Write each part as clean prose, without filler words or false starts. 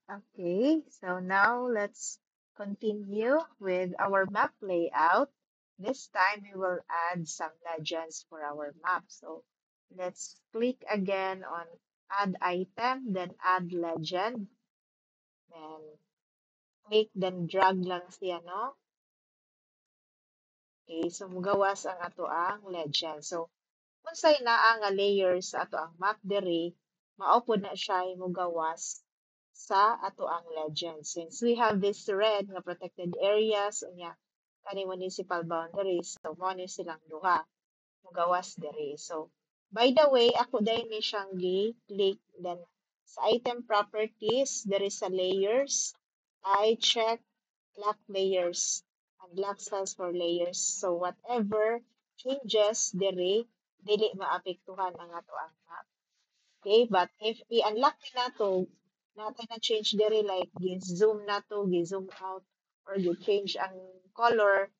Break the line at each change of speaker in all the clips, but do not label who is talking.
Okay, so now let's continue with our map layout. This time we will add some legends for our map. So let's click again on add item, then add legend, then click, then drag lang siya, no? Okay, so mugawas ang ato ang legend. So unsay naa nga layers sa ato ang map diri, mao pod na siya mugawas sa ato ang legend. Since we have this red nga protected areas unya kani municipal boundaries, so mo ni silang duha mugawas diri. So by the way, ako dahil ni siyang gi-click, then sa item properties there is a layers. I check lock layers and lock cells for layers. So whatever changes diri dili maapektuhan ang ato ang map. Okay, but if i-unlock na to, natin na change diri like gi-zoom na to, gi-zoom out, or gi-change ang color,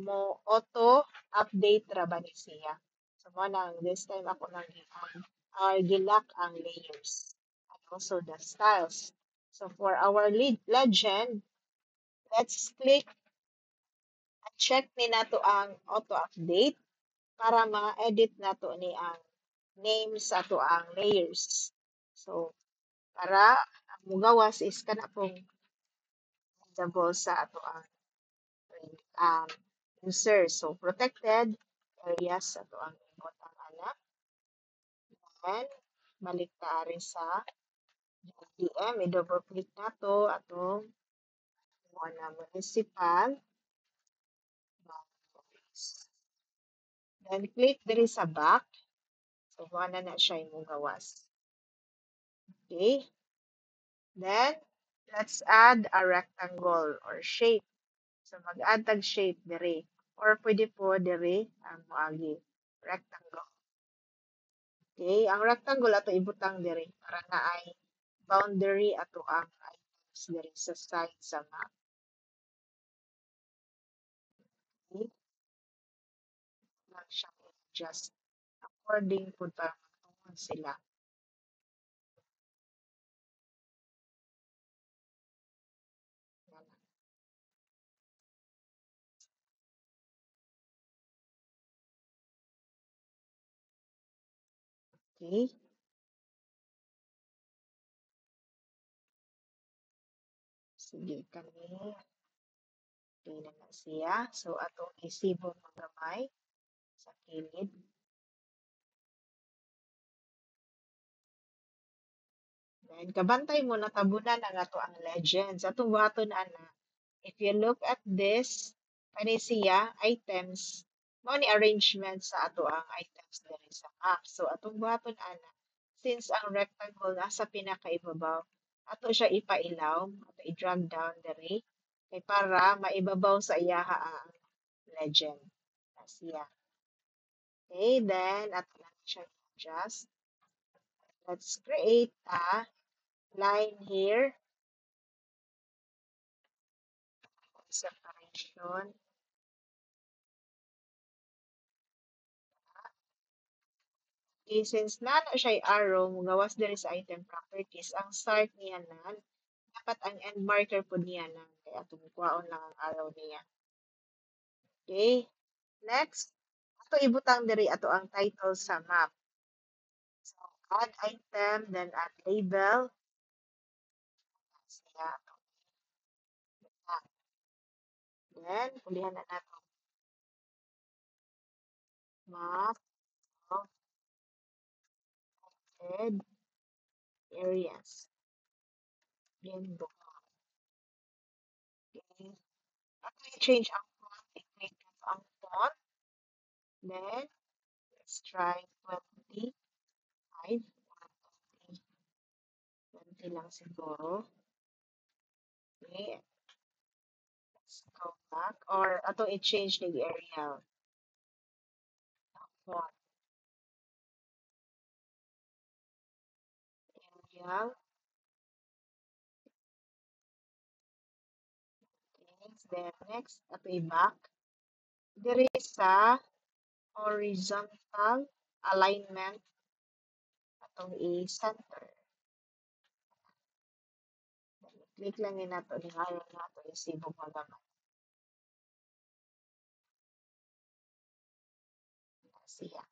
mo auto update ra ba ni siya. So mo nang this time ako nang gi-lock ang layers and also the styles. So for our legend, let's click at check ni nato ang auto update para ma-edit nato ni ang names sa ato ang layers. So para ang mugawas is kana pong visible sa ato ang um, user. So protected areas sa ato ang ibutang ana. Then balik ta rin sa DM, i-double click na to atong mga municipal boundaries. Then click diri sa back. So wala na siya imong gawas. Okay. Then let's add a rectangle or shape. So mag-add tag shape diri or pwede po diri ang moagi rectangle. Okay, ang rectangle ato ibutang diri para na ay boundary ato ang items diri sa side sa map. Okay, lang siya adjust according po para magtungod sila. Okay, sige kami. Okay na na siya. So atong isibo magamay sa kilid. Then kabantay mo natabunan ang ato ang legends. Atong buhaton ana. If you look at this, kani siya items, mao ni arrangement sa ato ang items diri sa map. So atong buhaton ana, since ang rectangle nasa pinakaibabaw, ato siya ipailaw, ato i-drag down diri kay para maibabaw sa iyaha ang legend na siya. Okay, then ato na siya adjust. Let's create a line here, separation. Okay, since nana siya arrow, mugawas diri sa item properties, ang start niya nan, dapat ang end marker po niya nan, kaya tumukwaon lang ang arrow niya. Okay, next, ato ibutang diri ato ang title sa map. So, add item, then add label. Siya, then, pulihan na nato map of red areas. Then, okay. Ato i-change ang font, i-click ang font, then, let's try 25. 20 lang siguro. Okay, let's go back. Or ato i-change ni Arial. Font. Arial. Okay, then next, ato i-back. There is a horizontal alignment atong i-center. Click lang ni nato ni ngayon nato yung sibog magamat siya.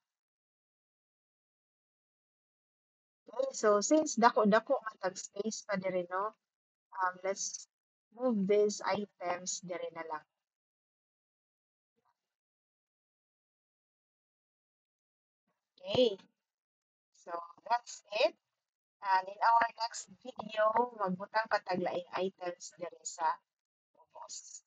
Okay, so since dako-dako man tag space pa diri no, let's move these items diri na lang. Okay, so that's it. And in our next video, magbutang pa tag laing items diri sa ubos.